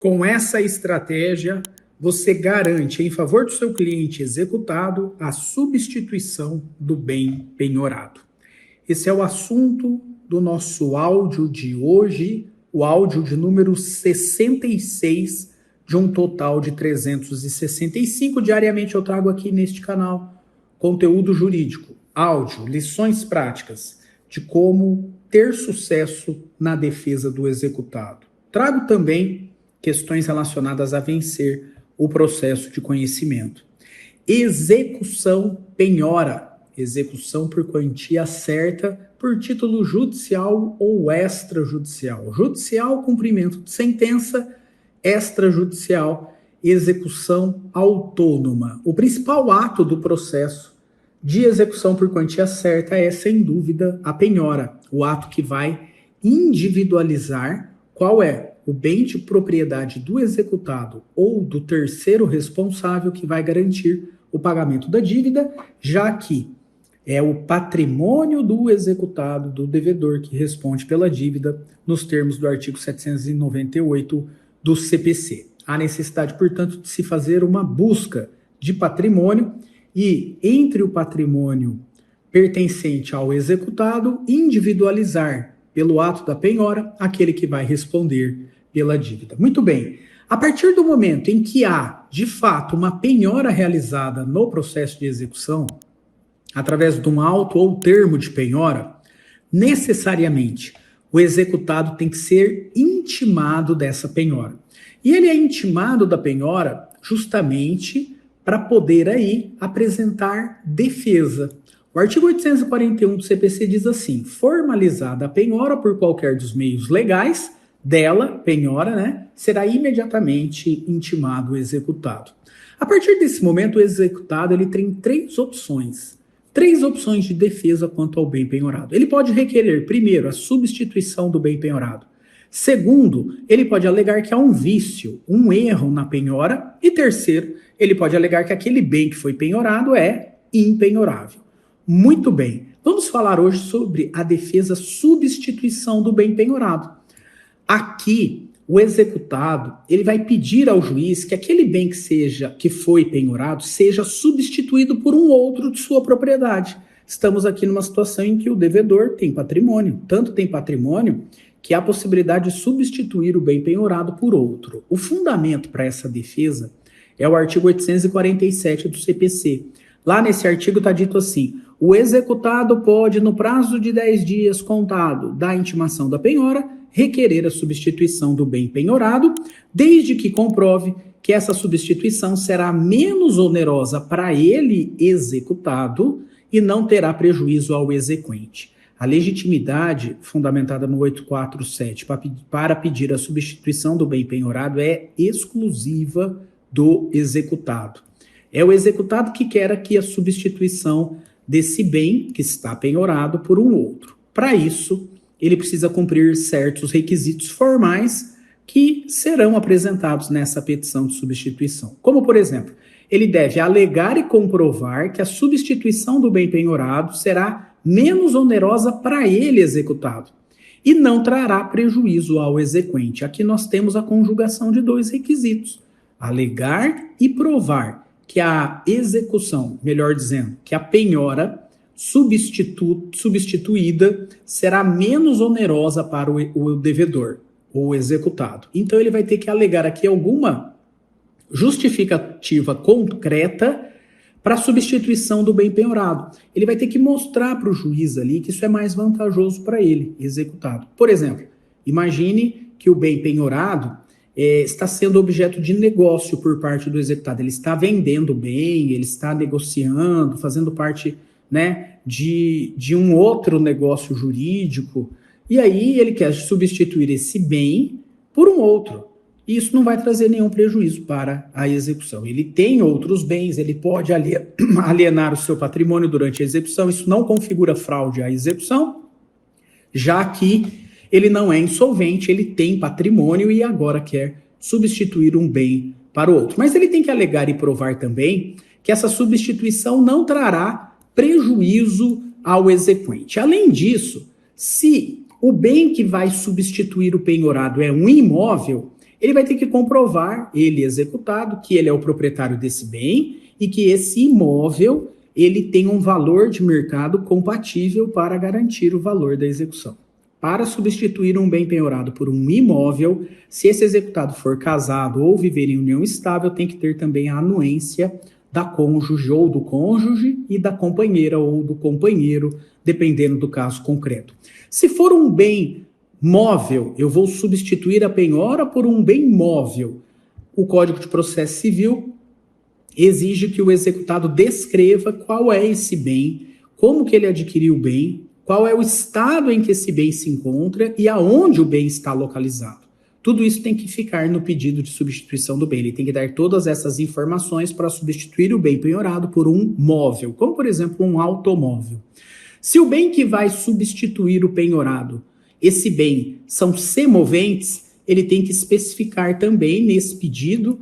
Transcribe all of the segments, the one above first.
Com essa estratégia, você garante, em favor do seu cliente executado, a substituição do bem penhorado. Esse é o assunto do nosso áudio de hoje, o áudio de número 66, de um total de 365. Diariamente eu trago aqui neste canal conteúdo jurídico, áudio, lições práticas de como ter sucesso na defesa do executado. Trago também questões relacionadas a vencer o processo de conhecimento. Execução penhora, execução por quantia certa, por título judicial ou extrajudicial. Judicial, cumprimento de sentença; extrajudicial, execução autônoma. O principal ato do processo de execução por quantia certa é, sem dúvida, a penhora, o ato que vai individualizar qual é o bem de propriedade do executado ou do terceiro responsável que vai garantir o pagamento da dívida, já que é o patrimônio do executado, do devedor, que responde pela dívida nos termos do artigo 798 do CPC. Há necessidade, portanto, de se fazer uma busca de patrimônio e, entre o patrimônio pertencente ao executado, individualizar pelo ato da penhora aquele que vai responder pela dívida. Muito bem. A partir do momento em que há, de fato, uma penhora realizada no processo de execução, através de um auto ou termo de penhora, necessariamente o executado tem que ser intimado dessa penhora. E ele é intimado da penhora justamente para poder aí apresentar defesa. O artigo 841 do CPC diz assim: formalizada a penhora por qualquer dos meios legais dela, penhora, será imediatamente intimado o executado. A partir desse momento, o executado ele tem três opções de defesa quanto ao bem penhorado. Ele pode requerer, primeiro, a substituição do bem penhorado. Segundo, ele pode alegar que há um vício, um erro na penhora. E terceiro, ele pode alegar que aquele bem que foi penhorado é impenhorável. Muito bem, vamos falar hoje sobre a defesa substituição do bem penhorado. Aqui, o executado ele vai pedir ao juiz que aquele bem que foi penhorado seja substituído por um outro de sua propriedade. Estamos aqui numa situação em que o devedor tem patrimônio, tanto tem patrimônio que há a possibilidade de substituir o bem penhorado por outro. O fundamento para essa defesa é o artigo 847 do CPC. Lá nesse artigo está dito assim: o executado pode, no prazo de 10 dias contado da intimação da penhora, requerer a substituição do bem penhorado, desde que comprove que essa substituição será menos onerosa para ele, executado, e não terá prejuízo ao exequente. A legitimidade fundamentada no 847 para pedir a substituição do bem penhorado é exclusiva do executado. É o executado que quer aqui a substituição desse bem que está penhorado por um outro. Para isso, ele precisa cumprir certos requisitos formais que serão apresentados nessa petição de substituição. Como, por exemplo, ele deve alegar e comprovar que a substituição do bem penhorado será menos onerosa para ele, executado, e não trará prejuízo ao exequente. Aqui nós temos a conjugação de dois requisitos: alegar e provar que a execução, melhor dizendo, que a penhora substituída será menos onerosa para o devedor, ou executado. Então ele vai ter que alegar aqui alguma justificativa concreta para a substituição do bem penhorado. Ele vai ter que mostrar para o juiz ali que isso é mais vantajoso para ele, executado. Por exemplo, imagine que o bem penhorado está sendo objeto de negócio por parte do executado. Ele está vendendo bem, ele está negociando, fazendo parte de um outro negócio jurídico, e aí ele quer substituir esse bem por um outro. E isso não vai trazer nenhum prejuízo para a execução. Ele tem outros bens, ele pode alienar o seu patrimônio durante a execução. Isso não configura fraude à execução, já que ele não é insolvente, ele tem patrimônio e agora quer substituir um bem para o outro. Mas ele tem que alegar e provar também que essa substituição não trará prejuízo ao exequente. Além disso, se o bem que vai substituir o penhorado é um imóvel, ele vai ter que comprovar, ele executado, que ele é o proprietário desse bem e que esse imóvel ele tem um valor de mercado compatível para garantir o valor da execução. Para substituir um bem penhorado por um imóvel, se esse executado for casado ou viver em união estável, tem que ter também a anuência da cônjuge ou do cônjuge e da companheira ou do companheiro, dependendo do caso concreto. Se for um bem móvel, eu vou substituir a penhora por um bem móvel. O Código de Processo Civil exige que o executado descreva qual é esse bem, como que ele adquiriu o bem, qual é o estado em que esse bem se encontra e aonde o bem está localizado. Tudo isso tem que ficar no pedido de substituição do bem. Ele tem que dar todas essas informações para substituir o bem penhorado por um móvel, como, por exemplo, um automóvel. Se o bem que vai substituir o penhorado, esse bem são semoventes, ele tem que especificar também nesse pedido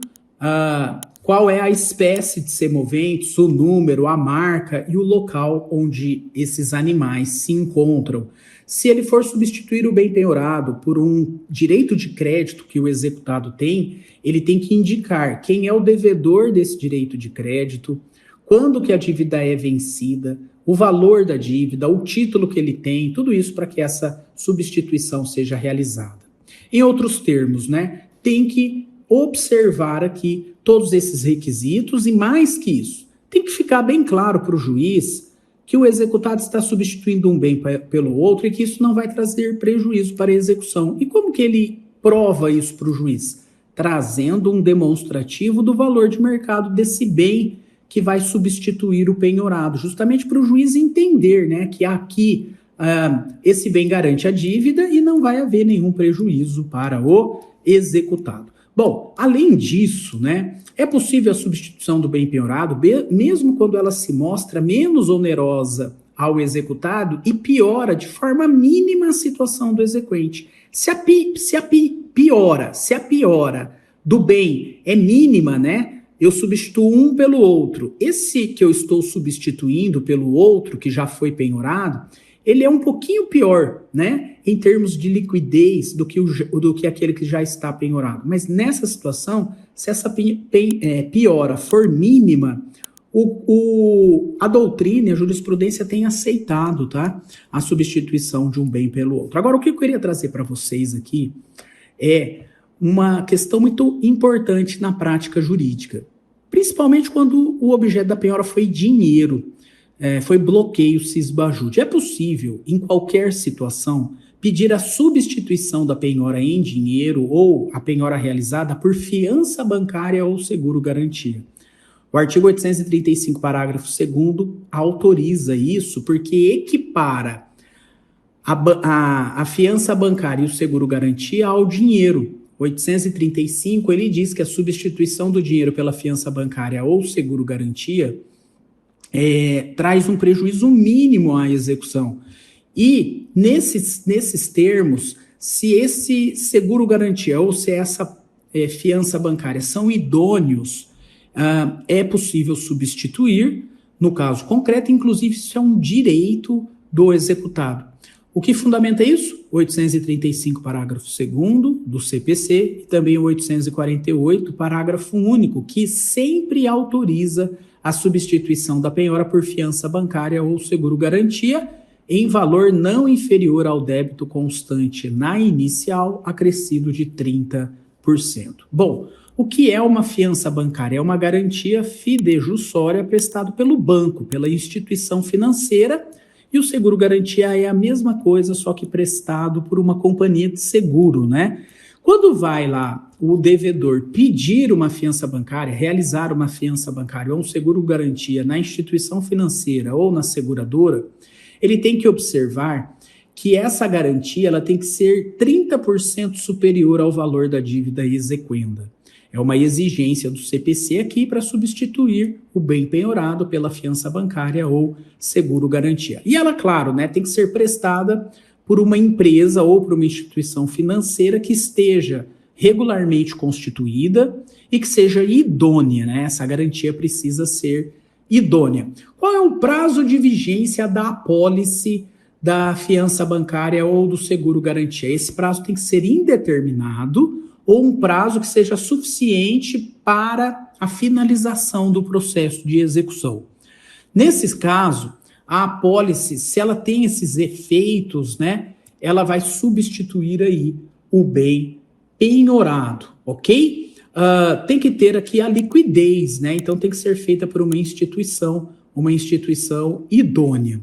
qual é a espécie de semoventes, o número, a marca e o local onde esses animais se encontram. Se ele for substituir o bem penhorado por um direito de crédito que o executado tem, ele tem que indicar quem é o devedor desse direito de crédito, quando que a dívida é vencida, o valor da dívida, o título que ele tem, tudo isso para que essa substituição seja realizada. Em outros termos, tem que observar aqui todos esses requisitos e mais que isso, tem que ficar bem claro para o juiz que o executado está substituindo um bem pelo outro e que isso não vai trazer prejuízo para a execução. E como que ele prova isso para o juiz? Trazendo um demonstrativo do valor de mercado desse bem que vai substituir o penhorado, justamente para o juiz entender, que aqui esse bem garante a dívida e não vai haver nenhum prejuízo para o executado. Bom, além disso, é possível a substituição do bem penhorado, mesmo quando ela se mostra menos onerosa ao executado e piora de forma mínima a situação do exequente. Se a piora do bem é mínima, eu substituo um pelo outro. Esse que eu estou substituindo pelo outro, que já foi penhorado, ele é um pouquinho pior, em termos de liquidez do que aquele que já está penhorado. Mas nessa situação, se essa piora for mínima, a doutrina e a jurisprudência têm aceitado, a substituição de um bem pelo outro. Agora, o que eu queria trazer para vocês aqui é uma questão muito importante na prática jurídica, principalmente quando o objeto da penhora foi dinheiro. Foi bloqueio cisbajude. É possível, em qualquer situação, pedir a substituição da penhora em dinheiro ou a penhora realizada por fiança bancária ou seguro-garantia. O artigo 835, parágrafo 2º, autoriza isso porque equipara a fiança bancária e o seguro-garantia ao dinheiro. 835, ele diz que a substituição do dinheiro pela fiança bancária ou seguro-garantia traz um prejuízo mínimo à execução. E, nesses termos, se esse seguro-garantia ou se essa fiança bancária são idôneos, é possível substituir, no caso concreto, inclusive isso é um direito do executado. O que fundamenta isso? 835, parágrafo 2º do CPC e também o 848, parágrafo único, que sempre autoriza a substituição da penhora por fiança bancária ou seguro-garantia em valor não inferior ao débito constante na inicial, acrescido de 30%. Bom, o que é uma fiança bancária? É uma garantia fidejussória prestada pelo banco, pela instituição financeira, e o seguro-garantia é a mesma coisa, só que prestado por uma companhia de seguro, Quando vai lá o devedor pedir uma fiança bancária, realizar uma fiança bancária ou um seguro-garantia na instituição financeira ou na seguradora, ele tem que observar que essa garantia ela tem que ser 30% superior ao valor da dívida exequenda. É uma exigência do CPC aqui para substituir o bem penhorado pela fiança bancária ou seguro-garantia. E ela, claro, tem que ser prestada por uma empresa ou por uma instituição financeira que esteja regularmente constituída e que seja idônea, Essa garantia precisa ser idônea. Qual é o prazo de vigência da apólice da fiança bancária ou do seguro-garantia? Esse prazo tem que ser indeterminado ou um prazo que seja suficiente para a finalização do processo de execução. Nesses casos, a apólice, se ela tem esses efeitos, né, ela vai substituir aí o bem penhorado, ok? Tem que ter aqui a liquidez, né? Então tem que ser feita por uma instituição idônea.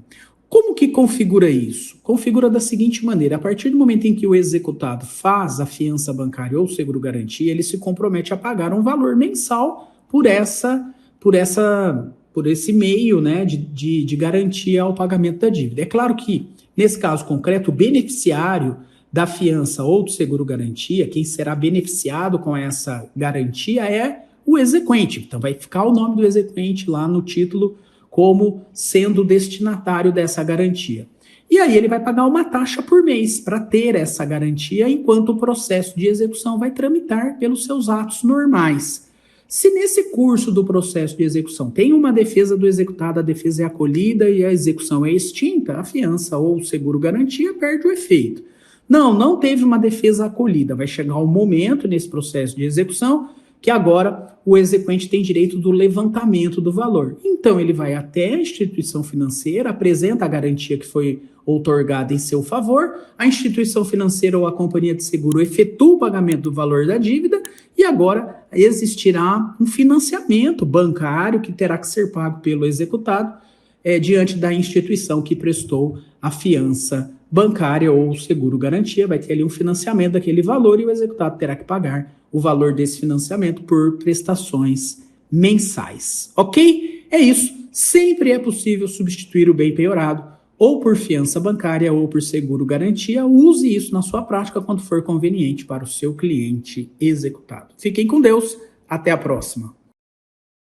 Como que configura isso? Configura da seguinte maneira: a partir do momento em que o executado faz a fiança bancária ou seguro-garantia, ele se compromete a pagar um valor mensal por esse meio, né, de garantia ao pagamento da dívida. É claro que, nesse caso concreto, o beneficiário da fiança ou do seguro-garantia, quem será beneficiado com essa garantia é o exequente. Então vai ficar o nome do exequente lá no título como sendo destinatário dessa garantia. E aí ele vai pagar uma taxa por mês para ter essa garantia, enquanto o processo de execução vai tramitar pelos seus atos normais. Se nesse curso do processo de execução tem uma defesa do executado, a defesa é acolhida e a execução é extinta, a fiança ou seguro-garantia perde o efeito. Não teve uma defesa acolhida. Vai chegar um momento nesse processo de execução que agora o exequente tem direito do levantamento do valor. Então ele vai até a instituição financeira, apresenta a garantia que foi outorgada em seu favor, a instituição financeira ou a companhia de seguro efetua o pagamento do valor da dívida e agora existirá um financiamento bancário que terá que ser pago pelo executado diante da instituição que prestou a fiança bancária ou seguro-garantia. Vai ter ali um financiamento daquele valor e o executado terá que pagar o valor desse financiamento por prestações mensais. Ok? É isso. Sempre é possível substituir o bem penhorado ou por fiança bancária ou por seguro-garantia. Use isso na sua prática quando for conveniente para o seu cliente executado. Fiquem com Deus. Até a próxima.